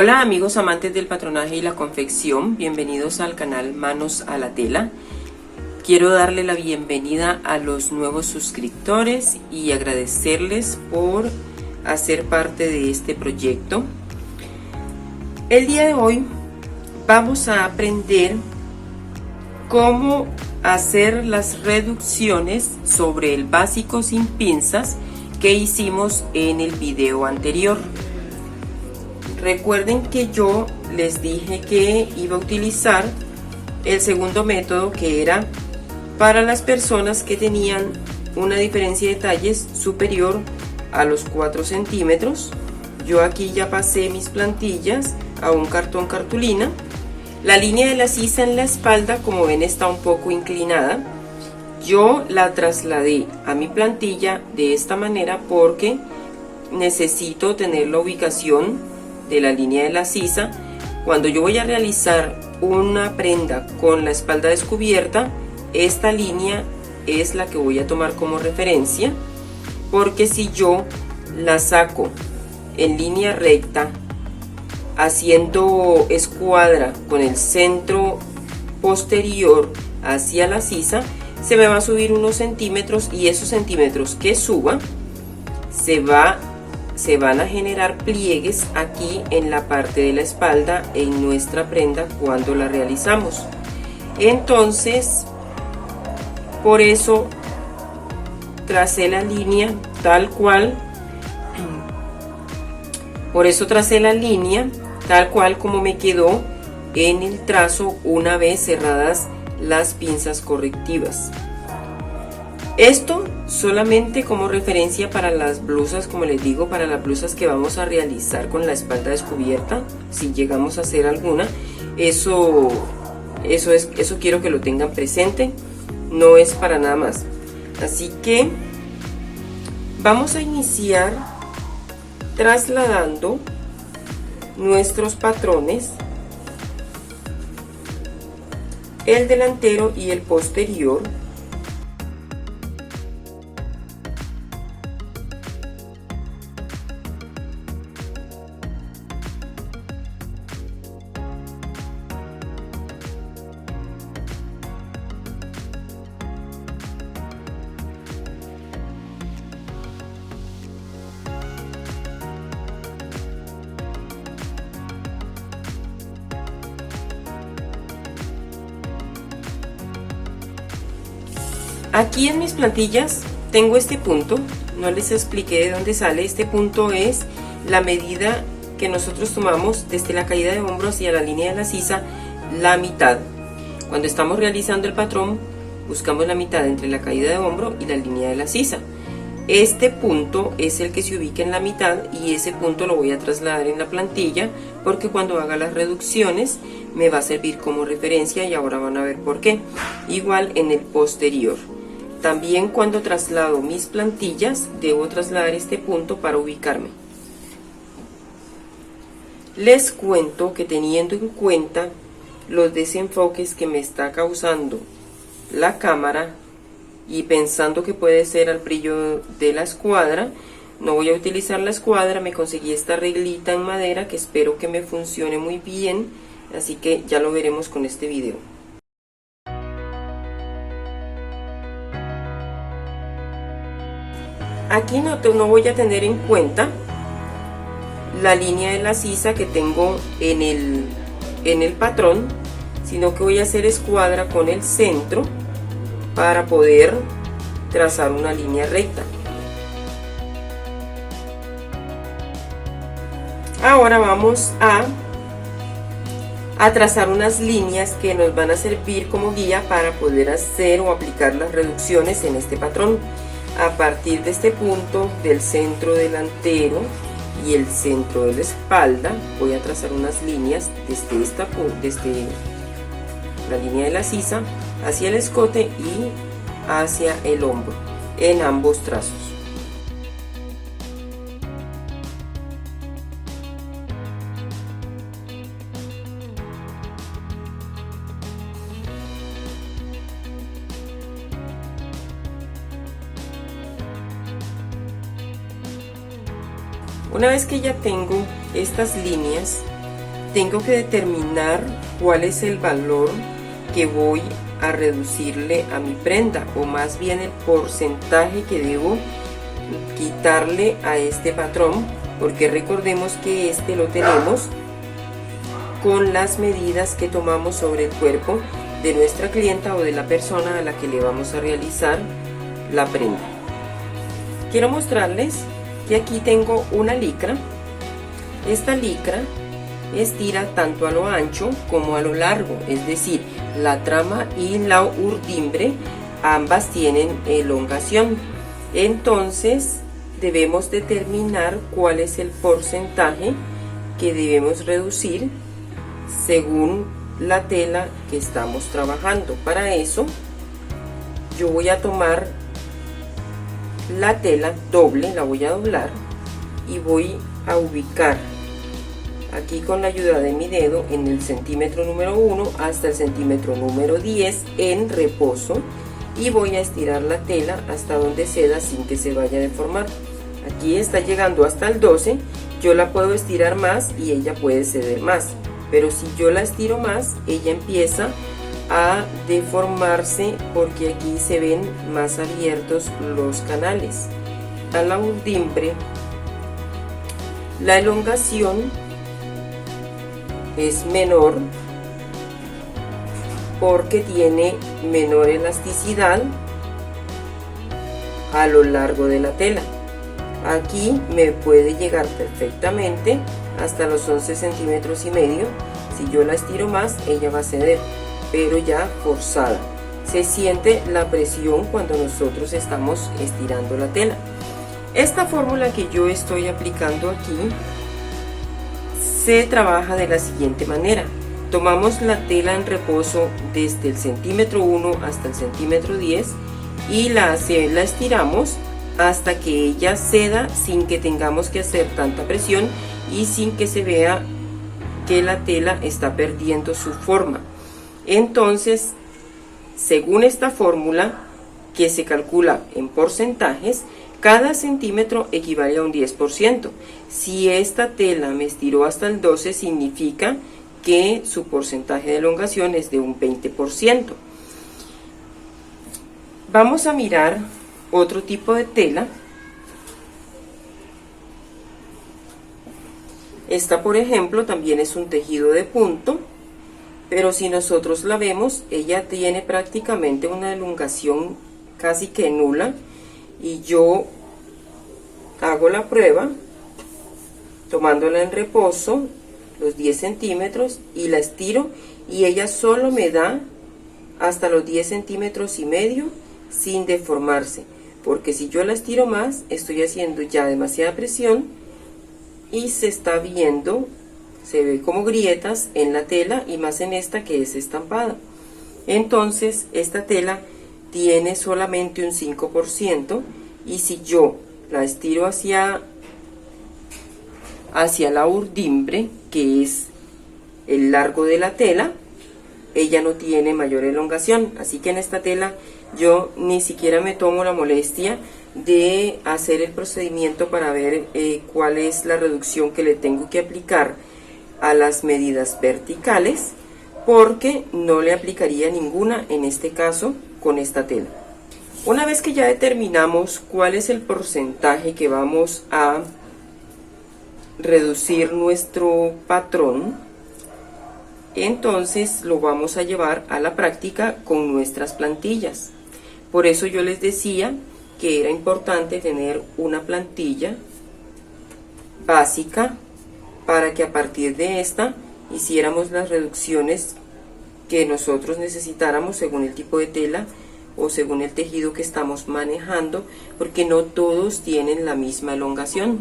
Hola amigos amantes del patronaje y la confección, bienvenidos al canal Manos a la Tela. Quiero darle la bienvenida a los nuevos suscriptores y agradecerles por hacer parte de este proyecto. El día de hoy vamos a aprender cómo hacer las reducciones sobre el básico sin pinzas que hicimos en el video anterior. Recuerden que yo les dije que iba a utilizar el segundo método, que era para las personas que tenían una diferencia de talles superior a los 4 centímetros. Yo aquí ya pasé mis plantillas a un cartón cartulina. La línea de la sisa en la espalda, como ven, está un poco inclinada. Yo la trasladé a mi plantilla de esta manera porque necesito tener la ubicación de la línea de la sisa. Cuando yo voy a realizar una prenda con la espalda descubierta, esta línea es la que voy a tomar como referencia, porque si yo la saco en línea recta haciendo escuadra con el centro posterior hacia la sisa, se me va a subir unos centímetros, y esos centímetros que suba se van a generar pliegues aquí en la parte de la espalda en nuestra prenda cuando la realizamos. Entonces, por eso tracé la línea tal cual. Por eso tracé la línea tal cual como me quedó en el trazo una vez cerradas las pinzas correctivas. Esto solamente como referencia para las blusas, como les digo, para las blusas que vamos a realizar con la espalda descubierta, si llegamos a hacer alguna. Eso quiero que lo tengan presente, no es para nada más. Así que vamos a iniciar trasladando nuestros patrones, el delantero y el posterior. Aquí en mis plantillas tengo este punto, no les expliqué de dónde sale. Este punto es la medida que nosotros tomamos desde la caída de hombro hacia la línea de la sisa, la mitad. Cuando estamos realizando el patrón, buscamos la mitad entre la caída de hombro y la línea de la sisa. Este punto es el que se ubica en la mitad, y ese punto lo voy a trasladar en la plantilla porque cuando haga las reducciones me va a servir como referencia, y ahora van a ver por qué. Igual en el posterior. También cuando traslado mis plantillas debo trasladar este punto para ubicarme. Les cuento que, teniendo en cuenta los desenfoques que me está causando la cámara y pensando que puede ser al brillo de la escuadra, no voy a utilizar la escuadra. Me conseguí esta reglita en madera que espero que me funcione muy bien, así que ya lo veremos con este video. Aquí no voy a tener en cuenta la línea de la sisa que tengo en el patrón, sino que voy a hacer escuadra con el centro para poder trazar una línea recta. Ahora vamos a trazar unas líneas que nos van a servir como guía para poder hacer o aplicar las reducciones en este patrón. A partir de este punto del centro delantero y el centro de la espalda, voy a trazar unas líneas desde la línea de la sisa hacia el escote y hacia el hombro en ambos trazos. Una vez que ya tengo estas líneas, tengo que determinar cuál es el valor que voy a reducirle a mi prenda, o más bien el porcentaje que debo quitarle a este patrón, porque recordemos que este lo tenemos con las medidas que tomamos sobre el cuerpo de nuestra clienta o de la persona a la que le vamos a realizar la prenda. Quiero mostrarles que aquí tengo una licra. Esta licra estira tanto a lo ancho como a lo largo, es decir, la trama y la urdimbre ambas tienen elongación. Entonces debemos determinar cuál es el porcentaje que debemos reducir según la tela que estamos trabajando. Para eso yo voy a tomar la tela doble, la voy a doblar y voy a ubicar aquí con la ayuda de mi dedo en el centímetro número 1 hasta el centímetro número 10 en reposo, y voy a estirar la tela hasta donde ceda sin que se vaya a deformar. Aquí está llegando hasta el 12, yo la puedo estirar más y ella puede ceder más, pero si yo la estiro más, ella empieza a deformarse porque aquí se ven más abiertos los canales. A la urdimbre, la elongación es menor porque tiene menor elasticidad a lo largo de la tela. Aquí me puede llegar perfectamente hasta los 11 centímetros y medio. Si yo la estiro más, ella va a ceder, pero ya forzada. Se siente la presión cuando nosotros estamos estirando la tela. Esta fórmula que yo estoy aplicando aquí se trabaja de la siguiente manera. Tomamos la tela en reposo desde el centímetro 1 hasta el centímetro 10 y la estiramos hasta que ella ceda sin que tengamos que hacer tanta presión y sin que se vea que la tela está perdiendo su forma. Entonces, según esta fórmula que se calcula en porcentajes, cada centímetro equivale a un 10%. Si esta tela me estiró hasta el 12, significa que su porcentaje de elongación es de un 20%. Vamos a mirar otro tipo de tela. Esta, por ejemplo, también es un tejido de punto, pero si nosotros la vemos, ella tiene prácticamente una elongación casi que nula, y yo hago la prueba tomándola en reposo los 10 centímetros y la estiro, y ella solo me da hasta los 10 centímetros y medio sin deformarse, porque si yo la estiro más estoy haciendo ya demasiada presión y se está viendo, se ve como grietas en la tela, y más en esta que es estampada. Entonces esta tela tiene solamente un 5%, y si yo la estiro hacia la urdimbre, que es el largo de la tela, ella no tiene mayor elongación. Así que en esta tela yo ni siquiera me tomo la molestia de hacer el procedimiento para ver cuál es la reducción que le tengo que aplicar a las medidas verticales, porque no le aplicaría ninguna en este caso con esta tela. Una vez que ya determinamos cuál es el porcentaje que vamos a reducir nuestro patrón, entonces lo vamos a llevar a la práctica con nuestras plantillas. Por eso yo les decía que era importante tener una plantilla básica para que a partir de esta hiciéramos las reducciones que nosotros necesitáramos según el tipo de tela o según el tejido que estamos manejando, porque no todos tienen la misma elongación.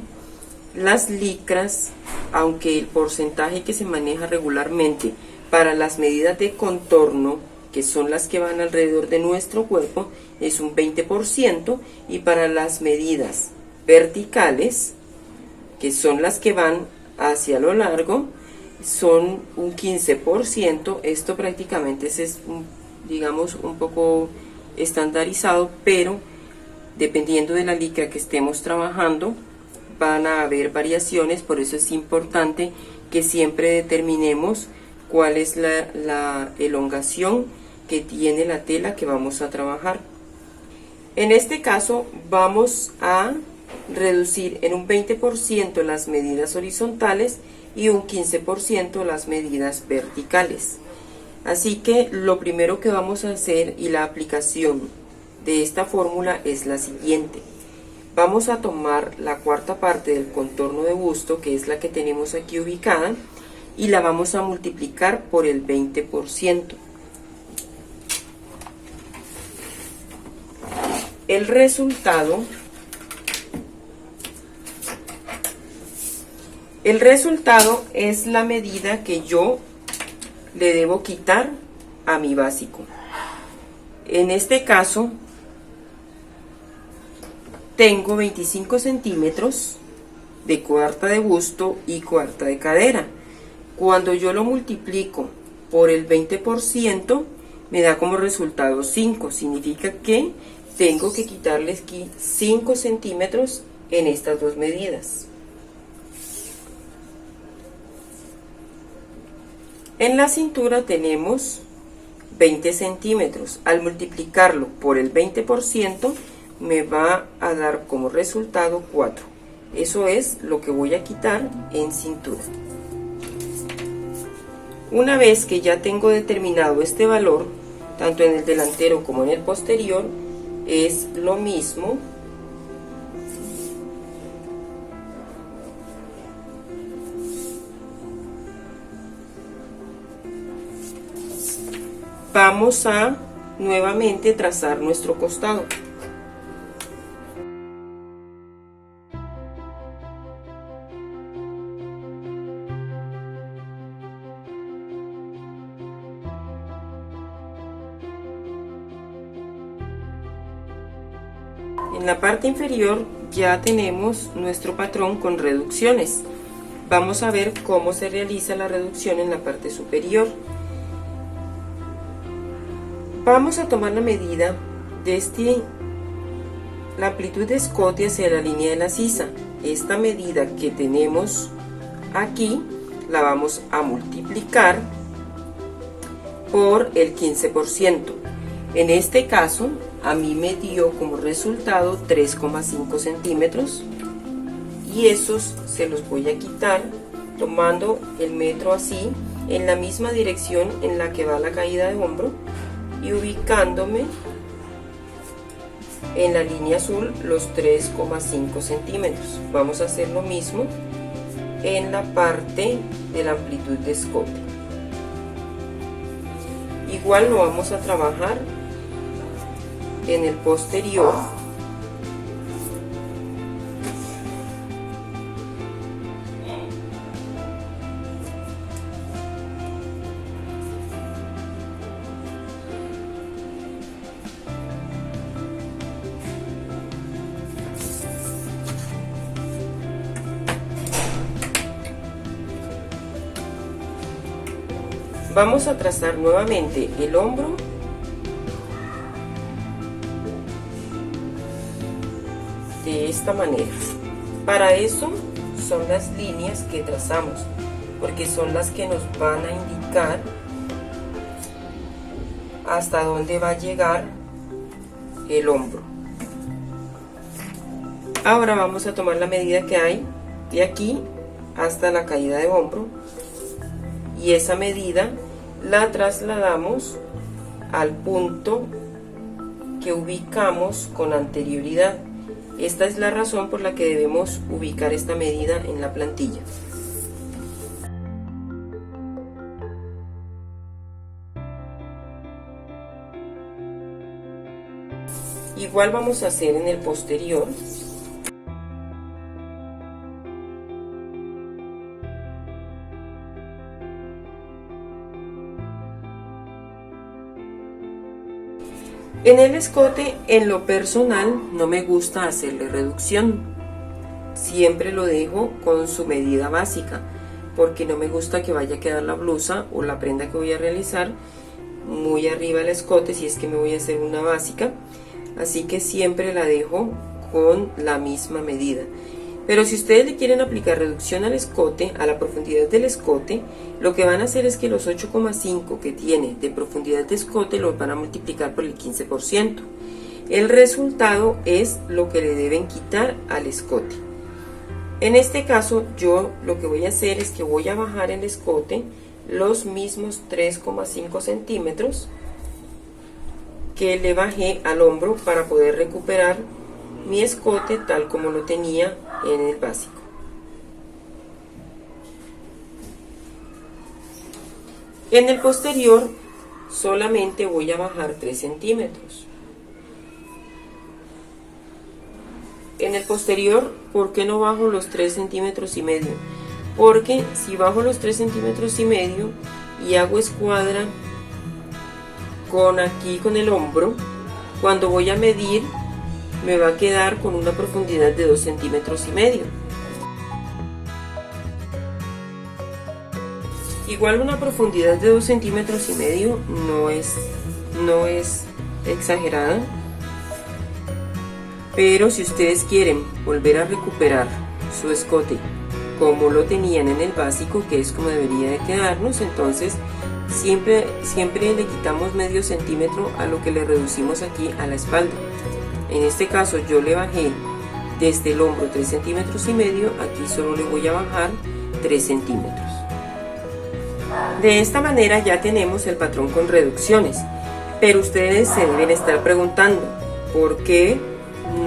Las licras, aunque el porcentaje que se maneja regularmente para las medidas de contorno, que son las que van alrededor de nuestro cuerpo, es un 20%, y para las medidas verticales, que son las que van hacia lo largo, son un 15%. Esto prácticamente es digamos, un poco estandarizado, pero dependiendo de la licra que estemos trabajando van a haber variaciones. Por eso es importante que siempre determinemos cuál es la elongación que tiene la tela que vamos a trabajar. En este caso vamos a reducir en un 20% las medidas horizontales y un 15% las medidas verticales. Así que lo primero que vamos a hacer y la aplicación de esta fórmula es la siguiente. Vamos a tomar la cuarta parte del contorno de busto, que es la que tenemos aquí ubicada, y la vamos a multiplicar por el 20%. El resultado es la medida que yo le debo quitar a mi básico. En este caso tengo 25 centímetros de coarta de busto y coarta de cadera. Cuando yo lo multiplico por el 20% me da como resultado 5. Significa que tengo que quitarles aquí 5 centímetros en estas dos medidas. En la cintura tenemos 20 centímetros. Al multiplicarlo por el 20% me va a dar como resultado 4. Eso es lo que voy a quitar en cintura. Una vez que ya tengo determinado este valor, tanto en el delantero como en el posterior, es lo mismo. Vamos a nuevamente trazar nuestro costado. En la parte inferior ya tenemos nuestro patrón con reducciones. Vamos a ver cómo se realiza la reducción en la parte superior. Vamos a tomar la medida desde la amplitud de escote hacia la línea de la sisa. Esta medida que tenemos aquí la vamos a multiplicar por el 15%. En este caso a mí me dio como resultado 3,5 centímetros y esos se los voy a quitar tomando el metro así en la misma dirección en la que va la caída de hombro y ubicándome en la línea azul los 3,5 centímetros. Vamos a hacer lo mismo en la parte de la amplitud de escote. Igual lo vamos a trabajar en el posterior. Vamos a trazar nuevamente el hombro de esta manera. Para eso son las líneas que trazamos, porque son las que nos van a indicar hasta dónde va a llegar el hombro. Ahora vamos a tomar la medida que hay de aquí hasta la caída de hombro y esa medida la trasladamos al punto que ubicamos con anterioridad. Esta es la razón por la que debemos ubicar esta medida en la plantilla. Igual vamos a hacer en el posterior. En el escote, en lo personal, no me gusta hacerle reducción. Siempre lo dejo con su medida básica, porque no me gusta que vaya a quedar la blusa o la prenda que voy a realizar muy arriba del escote si es que me voy a hacer una básica. Así que siempre la dejo con la misma medida. Pero si ustedes le quieren aplicar reducción al escote, a la profundidad del escote, lo que van a hacer es que los 8,5 que tiene de profundidad de escote los van a multiplicar por el 15%. El resultado es lo que le deben quitar al escote. En este caso, yo lo que voy a hacer es que voy a bajar el escote los mismos 3,5 centímetros que le bajé al hombro para poder recuperar mi escote tal como lo tenía en el básico. En el posterior solamente voy a bajar 3 centímetros. En el posterior, ¿por qué no bajo los 3 centímetros y medio? Porque si bajo los 3 centímetros y medio y hago escuadra con el hombro, cuando voy a medir me va a quedar con una profundidad de 2 centímetros y medio. Igual una profundidad de 2 centímetros y medio no es exagerada, pero si ustedes quieren volver a recuperar su escote como lo tenían en el básico, que es como debería de quedarnos, entonces siempre le quitamos medio centímetro a lo que le reducimos aquí a la espalda. En este caso yo le bajé desde el hombro 3 centímetros y medio, aquí solo le voy a bajar 3 centímetros. De esta manera ya tenemos el patrón con reducciones, pero ustedes se deben estar preguntando ¿por qué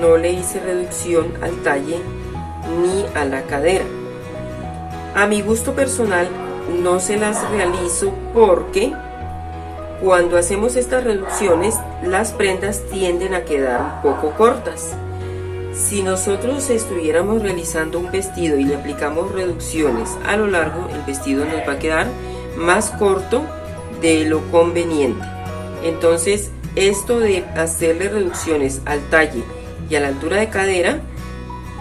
no le hice reducción al talle ni a la cadera? A mi gusto personal no se las realizo porque cuando hacemos estas reducciones las prendas tienden a quedar un poco cortas. Si nosotros estuviéramos realizando un vestido y le aplicamos reducciones a lo largo, el vestido nos va a quedar más corto de lo conveniente. Entonces esto de hacerle reducciones al talle y a la altura de cadera,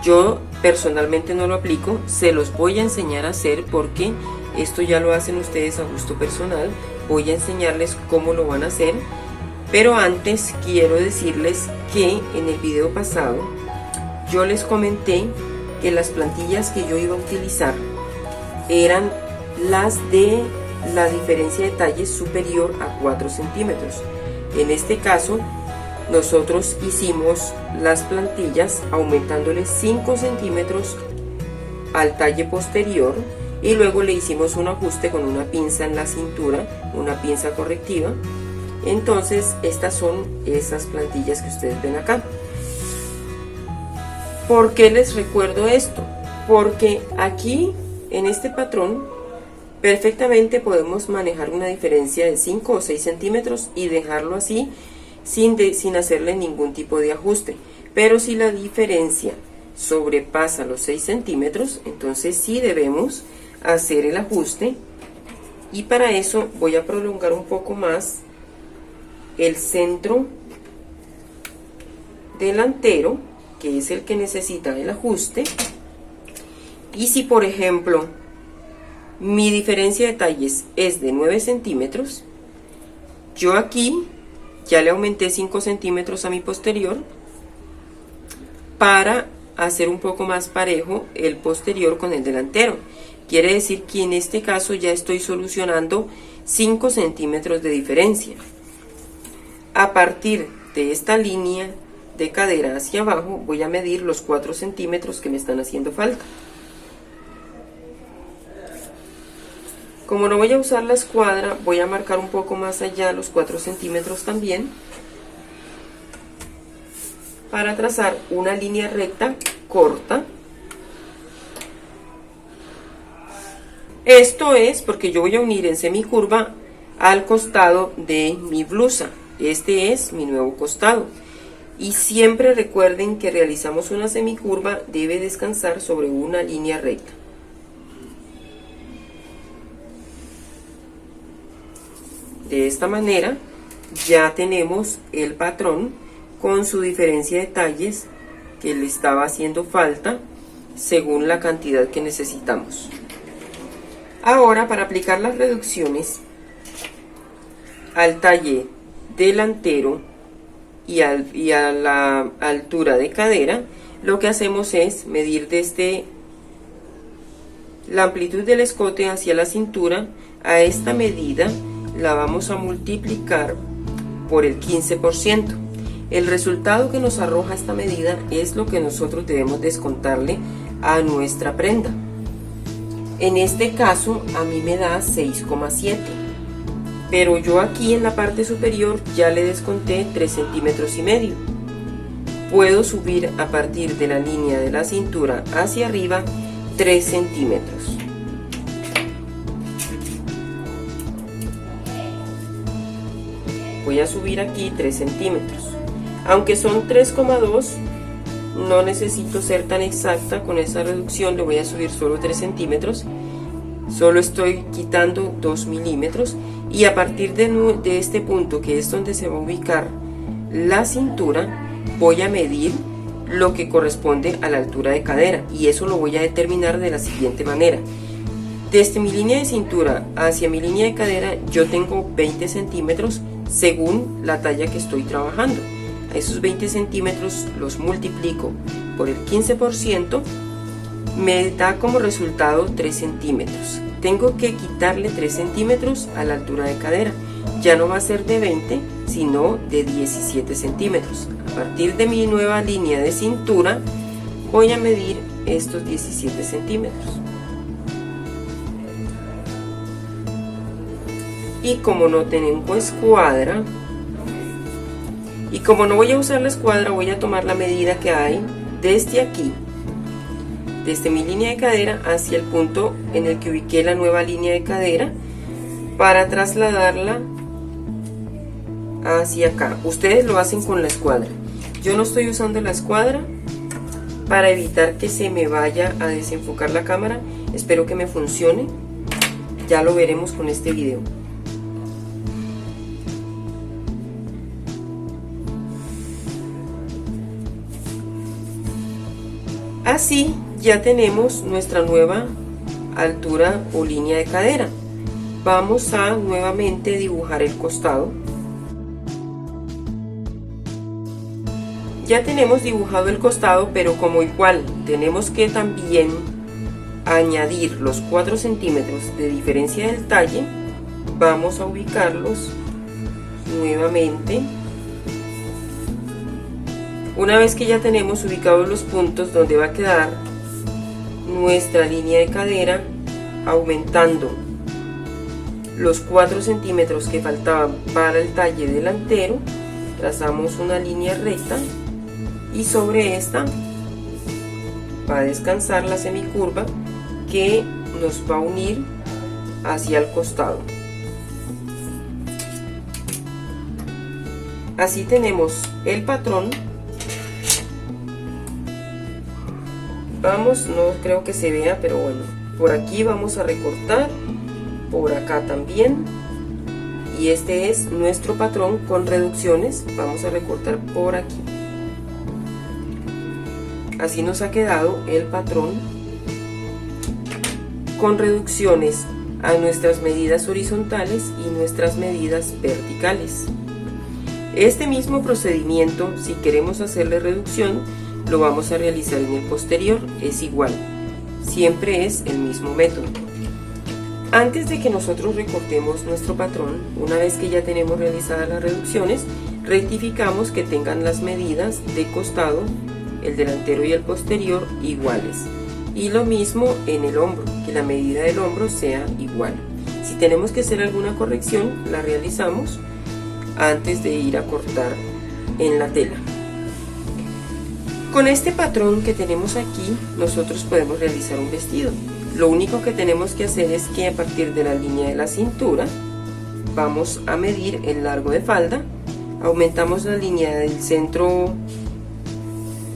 yo personalmente no lo aplico, se los voy a enseñar a hacer porque esto ya lo hacen ustedes a gusto personal. Voy a enseñarles cómo lo van a hacer, pero antes quiero decirles que en el video pasado yo les comenté que las plantillas que yo iba a utilizar eran las de la diferencia de talle superior a 4 centímetros. En este caso nosotros hicimos las plantillas aumentándole 5 centímetros al talle posterior y luego le hicimos un ajuste con una pinza en la cintura, una pinza correctiva. Entonces estas son esas plantillas que ustedes ven acá. ¿Por qué les recuerdo esto? Porque aquí en este patrón perfectamente podemos manejar una diferencia de 5 o 6 centímetros y dejarlo así sin hacerle ningún tipo de ajuste. Pero si la diferencia sobrepasa los 6 centímetros, entonces sí debemos hacer el ajuste, y para eso voy a prolongar un poco más el centro delantero, que es el que necesita el ajuste. Y si por ejemplo mi diferencia de talles es de 9 centímetros, yo aquí ya le aumenté 5 centímetros a mi posterior para hacer un poco más parejo el posterior con el delantero. Quiere decir que en este caso ya estoy solucionando 5 centímetros de diferencia. A partir de esta línea de cadera hacia abajo voy a medir los 4 centímetros que me están haciendo falta. Como no voy a usar la escuadra, voy a marcar un poco más allá los 4 centímetros también, para trazar una línea recta corta. Esto es porque yo voy a unir en semicurva al costado de mi blusa. Este es mi nuevo costado. Y siempre recuerden que realizamos una semicurva, debe descansar sobre una línea recta. De esta manera ya tenemos el patrón con su diferencia de talles que le estaba haciendo falta según la cantidad que necesitamos. Ahora, para aplicar las reducciones al talle delantero y a la altura de cadera, lo que hacemos es medir desde la amplitud del escote hacia la cintura. A esta medida la vamos a multiplicar por el 15%. El resultado que nos arroja esta medida es lo que nosotros debemos descontarle a nuestra prenda. En este caso a mí me da 6,7, pero yo aquí en la parte superior ya le desconté 3,5 centímetros. Puedo subir a partir de la línea de la cintura hacia arriba 3 centímetros. Voy a subir aquí 3 centímetros. Aunque son 3,2, no necesito ser tan exacta con esa reducción, le voy a subir solo 3 centímetros. Solo estoy quitando 2 milímetros y a partir de este punto, que es donde se va a ubicar la cintura, voy a medir lo que corresponde a la altura de cadera, y eso lo voy a determinar de la siguiente manera. Desde mi línea de cintura hacia mi línea de cadera yo tengo 20 centímetros según la talla que estoy trabajando. A esos 20 centímetros los multiplico por el 15%, me da como resultado 3 centímetros. Tengo que quitarle 3 centímetros a la altura de cadera. Ya no va a ser de 20, sino de 17 centímetros. A partir de mi nueva línea de cintura voy a medir estos 17 centímetros. Y como no tengo escuadra, y como no voy a usar la escuadra, voy a tomar la medida que hay desde aquí, desde mi línea de cadera hacia el punto en el que ubiqué la nueva línea de cadera, para trasladarla hacia acá. Ustedes lo hacen con la escuadra. Yo no estoy usando la escuadra para evitar que se me vaya a desenfocar la cámara. Espero que me funcione. Ya lo veremos con este video. Así ya tenemos nuestra nueva altura o línea de cadera. Vamos a nuevamente dibujar el costado. Ya tenemos dibujado el costado, pero como igual tenemos que también añadir los 4 centímetros de diferencia del talle, vamos a ubicarlos nuevamente. Una vez que ya tenemos ubicados los puntos donde va a quedar nuestra línea de cadera, aumentando los 4 centímetros que faltaban para el talle delantero, trazamos una línea recta y sobre esta va a descansar la semicurva que nos va a unir hacia el costado. Así tenemos el patrón. Vamos, no creo que se vea, pero bueno, por aquí vamos a recortar, por acá también, y este es nuestro patrón con reducciones. Vamos a recortar por aquí. Así nos ha quedado el patrón con reducciones a nuestras medidas horizontales y nuestras medidas verticales. Este mismo procedimiento, si queremos hacerle reducción, lo vamos a realizar en el posterior. Es igual, siempre es el mismo método. Antes de que nosotros recortemos nuestro patrón, una vez que ya tenemos realizadas las reducciones, rectificamos que tengan las medidas de costado, el delantero y el posterior, iguales, y lo mismo en el hombro, que la medida del hombro sea igual. Si tenemos que hacer alguna corrección, la realizamos antes de ir a cortar en la tela. Con este patrón que tenemos aquí, nosotros podemos realizar un vestido. Lo único que tenemos que hacer es que a partir de la línea de la cintura vamos a medir el largo de falda, aumentamos la línea del centro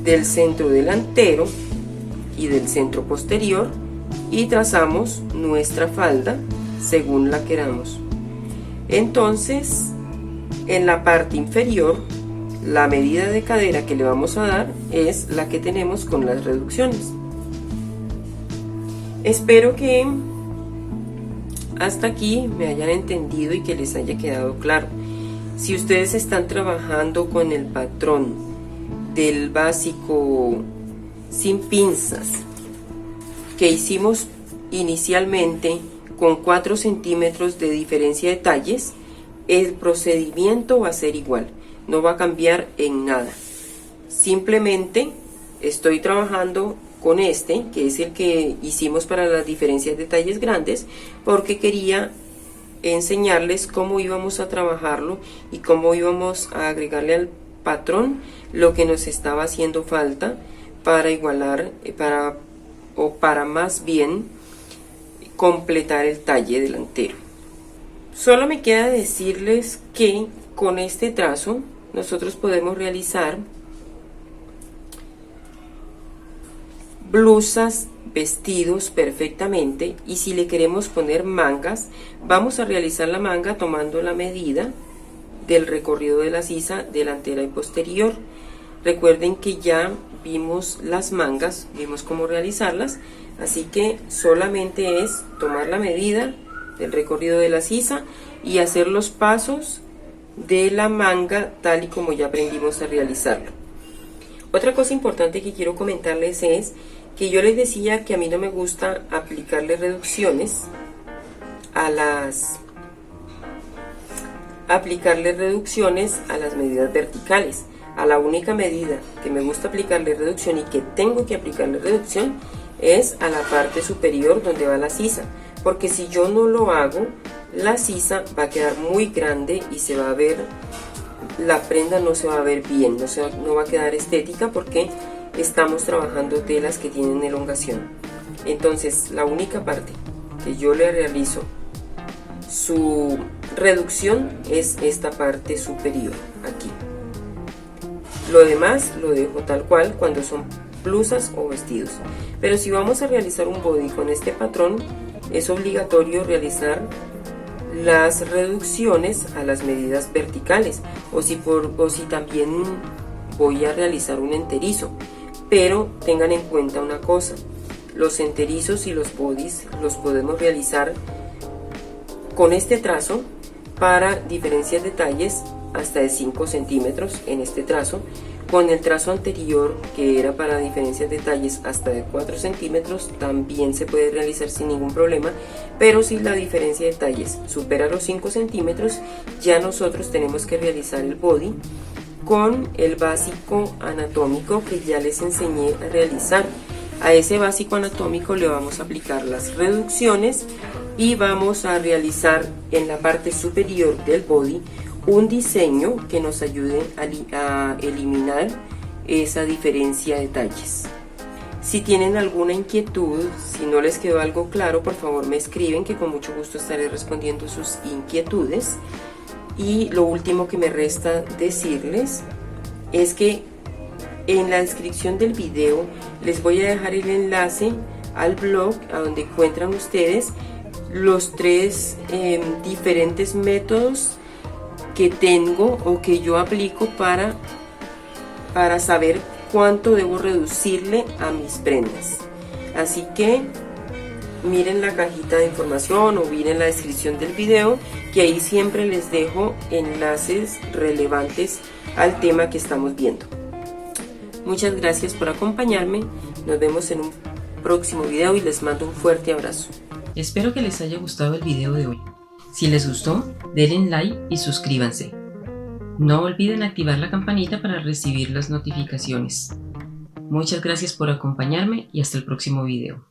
delantero y del centro posterior y trazamos nuestra falda según la queramos. Entonces, en la parte inferior, la medida de cadera que le vamos a dar es la que tenemos con las reducciones. Espero que hasta aquí me hayan entendido y que les haya quedado claro. Si ustedes están trabajando con el patrón del básico sin pinzas que hicimos inicialmente con 4 centímetros de diferencia de talles, el procedimiento va a ser igual, no va a cambiar en nada. Simplemente estoy trabajando con este, que es el que hicimos para las diferencias de talles grandes, porque quería enseñarles cómo íbamos a trabajarlo y cómo íbamos a agregarle al patrón lo que nos estaba haciendo falta para igualar, para más bien completar el talle delantero. Solo me queda decirles que con este trazo nosotros podemos realizar blusas, vestidos perfectamente, y si le queremos poner mangas, vamos a realizar la manga tomando la medida del recorrido de la sisa delantera y posterior. Recuerden que ya vimos las mangas, vimos cómo realizarlas, así que solamente es tomar la medida del recorrido de la sisa y hacer los pasos de la manga tal y como ya aprendimos a realizarlo. Otra cosa importante que quiero comentarles es que yo les decía que a mí no me gusta aplicarle reducciones a las medidas verticales. A la única medida que me gusta aplicarle reducción y que tengo que aplicarle reducción es a la parte superior donde va la sisa, porque si yo no lo hago, la sisa va a quedar muy grande y se va a ver, la prenda no se va a ver bien, no va a quedar estética, porque estamos trabajando telas que tienen elongación. Entonces la única parte que yo le realizo su reducción es esta parte superior, aquí. Lo demás lo dejo tal cual cuando son blusas o vestidos. Pero si vamos a realizar un body con este patrón, es obligatorio realizar las reducciones a las medidas verticales, o si también voy a realizar un enterizo. Pero tengan en cuenta una cosa: los enterizos y los bodies los podemos realizar con este trazo para diferencias de talles hasta de 5 centímetros en este trazo. Con el trazo anterior, que era para diferencias de talles hasta de 4 centímetros, también se puede realizar sin ningún problema, pero si la diferencia de talles supera los 5 centímetros, ya nosotros tenemos que realizar el body con el básico anatómico que ya les enseñé a realizar. A ese básico anatómico le vamos a aplicar las reducciones y vamos a realizar en la parte superior del body un diseño que nos ayude a eliminar esa diferencia de talles. Si tienen alguna inquietud, si no les quedó algo claro, por favor me escriben, que con mucho gusto estaré respondiendo sus inquietudes. Y lo último que me resta decirles es que en la descripción del video les voy a dejar el enlace al blog, a donde encuentran ustedes los 3 diferentes métodos que tengo o que yo aplico para saber cuánto debo reducirle a mis prendas. Así que miren la cajita de información o miren la descripción del video, que ahí siempre les dejo enlaces relevantes al tema que estamos viendo. Muchas gracias por acompañarme, nos vemos en un próximo video y les mando un fuerte abrazo. Espero que les haya gustado el video de hoy. Si les gustó, denle like y suscríbanse. No olviden activar la campanita para recibir las notificaciones. Muchas gracias por acompañarme y hasta el próximo video.